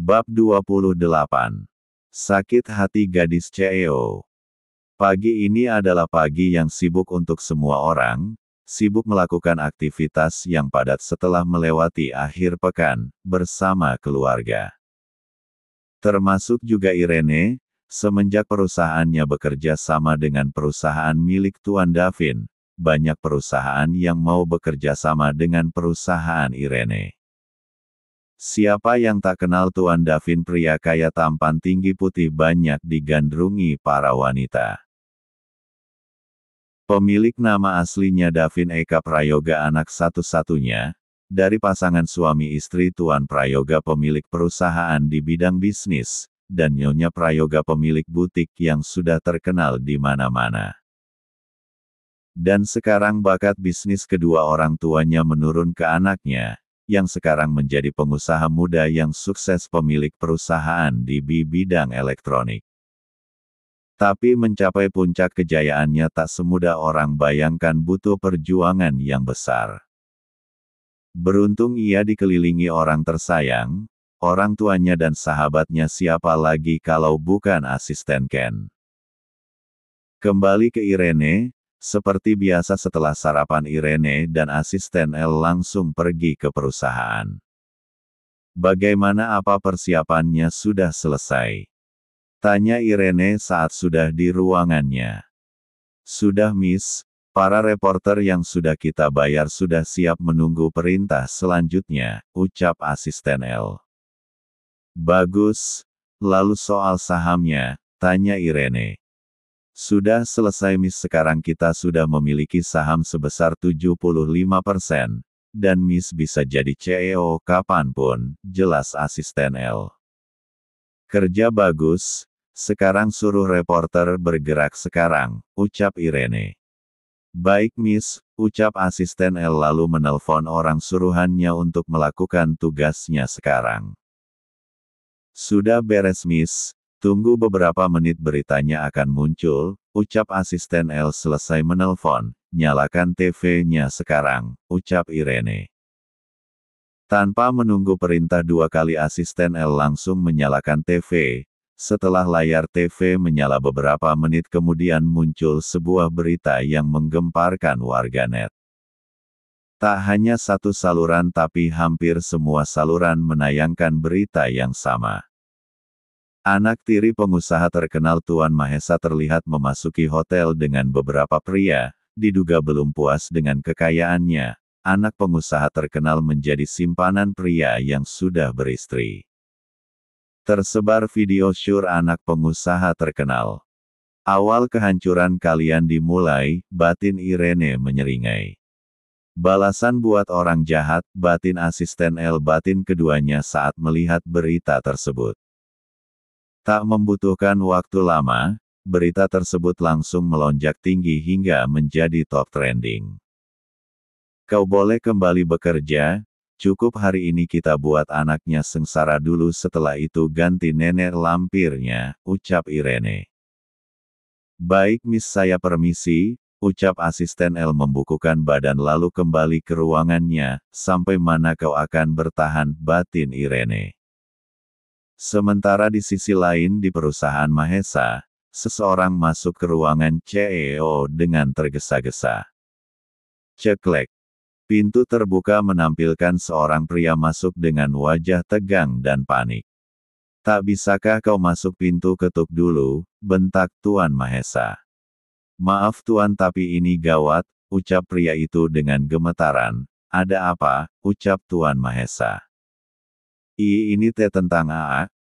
Bab 28. Sakit hati gadis CEO. Pagi ini adalah pagi yang sibuk untuk semua orang, sibuk melakukan aktivitas yang padat setelah melewati akhir pekan, bersama keluarga. Termasuk juga Irene, semenjak perusahaannya bekerja sama dengan perusahaan milik Tuan Davin, banyak perusahaan yang mau bekerja sama dengan perusahaan Irene. Siapa yang tak kenal Tuan Davin, pria kaya tampan tinggi putih banyak digandrungi para wanita. Pemilik nama aslinya Davin Eka Prayoga, anak satu-satunya dari pasangan suami istri Tuan Prayoga, pemilik perusahaan di bidang bisnis, dan Nyonya Prayoga, pemilik butik yang sudah terkenal di mana-mana. Dan sekarang bakat bisnis kedua orang tuanya menurun ke anaknya, yang sekarang menjadi pengusaha muda yang sukses, pemilik perusahaan di bidang elektronik. Tapi mencapai puncak kejayaannya tak semudah orang bayangkan, butuh perjuangan yang besar. Beruntung ia dikelilingi orang tersayang, orang tuanya dan sahabatnya, siapa lagi kalau bukan asisten Ken. Kembali ke Irene. Seperti biasa setelah sarapan, Irene dan asisten L langsung pergi ke perusahaan. Bagaimana, apa persiapannya sudah selesai? Tanya Irene saat sudah di ruangannya. Sudah, Miss. Para reporter yang sudah kita bayar sudah siap menunggu perintah selanjutnya, ucap asisten L. Bagus. Lalu soal sahamnya, tanya Irene. Sudah selesai, Miss. Sekarang kita sudah memiliki saham sebesar 75%, dan Miss bisa jadi CEO kapanpun, jelas asisten L. Kerja bagus. Sekarang suruh reporter bergerak sekarang, ucap Irene. Baik, Miss, ucap asisten L lalu menelpon orang suruhannya untuk melakukan tugasnya sekarang. Sudah beres, Miss. Tunggu beberapa menit beritanya akan muncul, ucap asisten L selesai menelpon. Nyalakan TV-nya sekarang, ucap Irene. Tanpa menunggu perintah dua kali, asisten L langsung menyalakan TV. Setelah layar TV menyala beberapa menit kemudian muncul sebuah berita yang menggemparkan warganet. Tak hanya satu saluran tapi hampir semua saluran menayangkan berita yang sama. Anak tiri pengusaha terkenal Tuan Mahesa terlihat memasuki hotel dengan beberapa pria, diduga belum puas dengan kekayaannya. Anak pengusaha terkenal menjadi simpanan pria yang sudah beristri. Tersebar video syur anak pengusaha terkenal. Awal kehancuran kalian dimulai, batin Irene menyeringai. Balasan buat orang jahat, batin asisten L. Batin keduanya saat melihat berita tersebut. Tak membutuhkan waktu lama, berita tersebut langsung melonjak tinggi hingga menjadi top trending. Kau boleh kembali bekerja, cukup hari ini kita buat anaknya sengsara dulu, setelah itu ganti nenek lampirnya, ucap Irene. Baik, Miss, saya permisi, ucap asisten L membukukan badan lalu kembali ke ruangannya. Sampai mana kau akan bertahan, batin Irene. Sementara di sisi lain di perusahaan Mahesa, seseorang masuk ke ruangan CEO dengan tergesa-gesa. Ceklek. Pintu terbuka menampilkan seorang pria masuk dengan wajah tegang dan panik. Tak bisakah kau masuk, pintu ketuk dulu, bentak Tuan Mahesa. Maaf Tuan, tapi ini gawat, ucap pria itu dengan gemetaran. Ada apa, ucap Tuan Mahesa. Ini tentang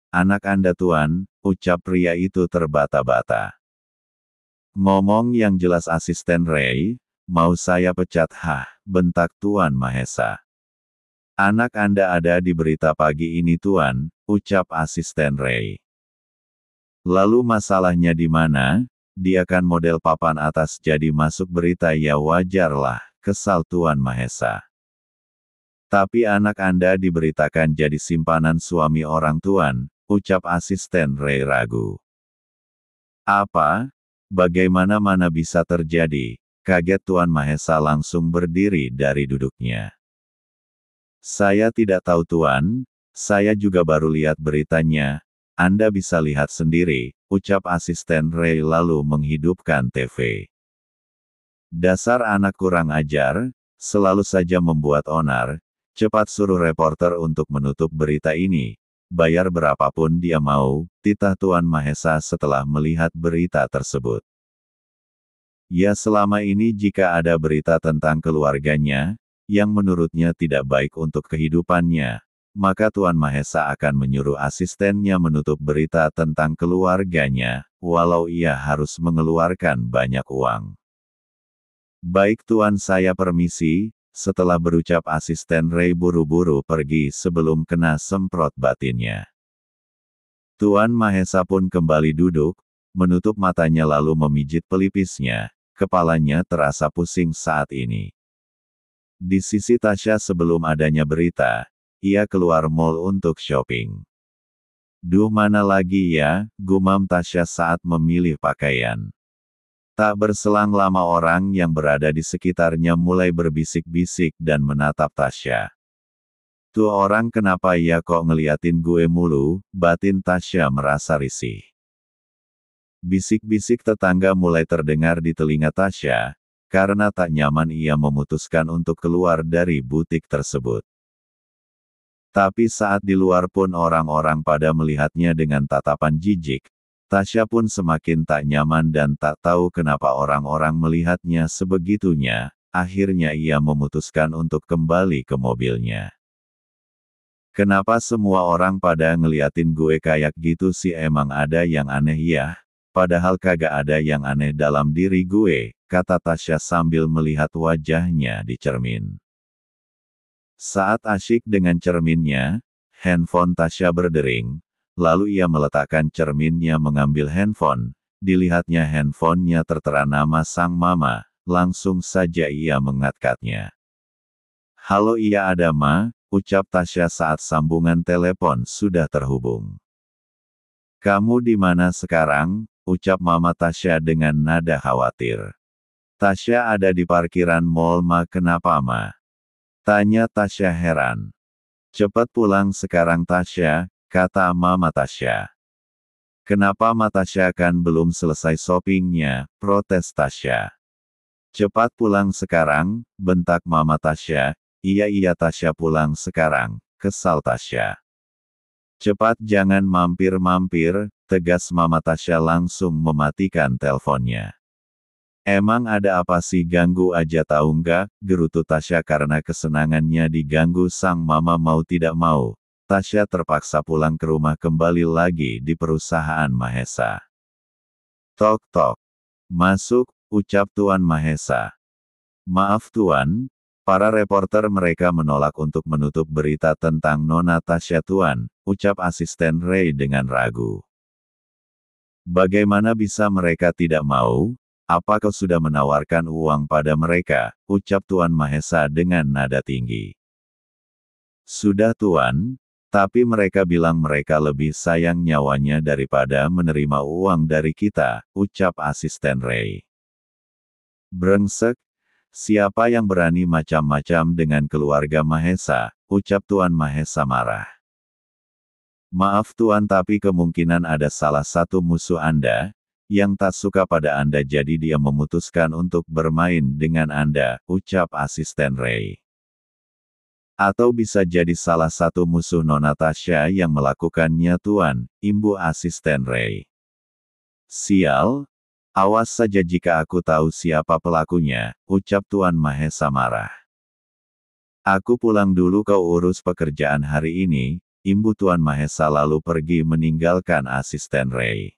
anak Anda Tuan, ucap pria itu terbata-bata. Ngomong yang jelas asisten Ray, mau saya pecat, bentak Tuan Mahesa. Anak Anda ada di berita pagi ini Tuan, ucap asisten Ray. Lalu masalahnya di mana? Dia kan model papan atas jadi masuk berita, ya wajarlah, kesal Tuan Mahesa. Tapi anak Anda diberitakan jadi simpanan suami orang Tuan, ucap asisten Ray ragu. Apa? Bagaimana, mana bisa terjadi? Kaget Tuan Mahesa langsung berdiri dari duduknya. Saya tidak tahu Tuan, Saya juga baru lihat beritanya. Anda bisa lihat sendiri, ucap asisten Ray lalu menghidupkan TV. Dasar anak kurang ajar, selalu saja membuat onar. Cepat suruh reporter untuk menutup berita ini. Bayar berapapun dia mau, titah Tuan Mahesa setelah melihat berita tersebut. Ya, selama ini jika ada berita tentang keluarganya, yang menurutnya tidak baik untuk kehidupannya, maka Tuan Mahesa akan menyuruh asistennya menutup berita tentang keluarganya, walau ia harus mengeluarkan banyak uang. Baik Tuan, saya permisi. Setelah berucap asisten Ray buru-buru pergi sebelum kena semprot batinnya. Tuan Mahesa pun kembali duduk, menutup matanya lalu memijit pelipisnya. Kepalanya terasa pusing saat ini. Di sisi Tasya sebelum adanya berita, ia keluar mall untuk shopping. Duh, mana lagi ya, gumam Tasya saat memilih pakaian. Tak berselang lama orang yang berada di sekitarnya mulai berbisik-bisik dan menatap Tasya. Tuh orang kenapa ya kok ngeliatin gue mulu, batin Tasya merasa risih. Bisik-bisik tetangga mulai terdengar di telinga Tasya, karena tak nyaman ia memutuskan untuk keluar dari butik tersebut. Tapi saat di luar pun orang-orang pada melihatnya dengan tatapan jijik. Tasya pun semakin tak nyaman dan tak tahu kenapa orang-orang melihatnya sebegitunya, akhirnya ia memutuskan untuk kembali ke mobilnya. Kenapa semua orang pada ngeliatin gue kayak gitu sih, emang ada yang aneh ya? Padahal kagak ada yang aneh dalam diri gue, kata Tasya sambil melihat wajahnya di cermin. Saat asyik dengan cerminnya, handphone Tasya berdering. Lalu ia meletakkan cerminnya mengambil handphone, dilihatnya handphonenya tertera nama sang mama, langsung saja ia mengangkatnya. Halo, iya ada ma, ucap Tasya saat sambungan telepon sudah terhubung. Kamu di mana sekarang, ucap mama Tasya dengan nada khawatir. Tasya ada di parkiran mall ma, kenapa ma? Tanya Tasya heran. Cepat pulang sekarang Tasya, kata mama Tasya. Kenapa ma Tasya kan belum selesai shoppingnya, protes Tasya. Cepat pulang sekarang, bentak mama Tasya. Iya Tasya pulang sekarang, kesal Tasya. Cepat jangan mampir-mampir, tegas mama Tasya langsung mematikan teleponnya. Emang ada apa sih, ganggu aja tahu nggak, gerutu Tasya karena kesenangannya diganggu sang mama mau tidak mau. Tasya terpaksa pulang ke rumah kembali lagi di perusahaan Mahesa. Tok tok. Masuk, ucap Tuan Mahesa. Maaf Tuan, para reporter mereka menolak untuk menutup berita tentang Nona Tasya Tuan, ucap asisten Ray dengan ragu. Bagaimana bisa mereka tidak mau? Apa kau sudah menawarkan uang pada mereka? Ucap Tuan Mahesa dengan nada tinggi. Sudah Tuan. Tapi mereka bilang mereka lebih sayang nyawanya daripada menerima uang dari kita, ucap asisten Ray. Brengsek, siapa yang berani macam-macam dengan keluarga Mahesa, ucap Tuan Mahesa marah. Maaf Tuan, tapi kemungkinan ada salah satu musuh Anda, yang tak suka pada Anda jadi dia memutuskan untuk bermain dengan Anda, ucap asisten Ray. Atau bisa jadi salah satu musuh Nona Tasya yang melakukannya Tuan, imbu asisten Ray. Sial, awas saja jika aku tahu siapa pelakunya, ucap Tuan Mahesa marah. Aku pulang dulu, kau urus pekerjaan hari ini, imbu Tuan Mahesa lalu pergi meninggalkan asisten Ray.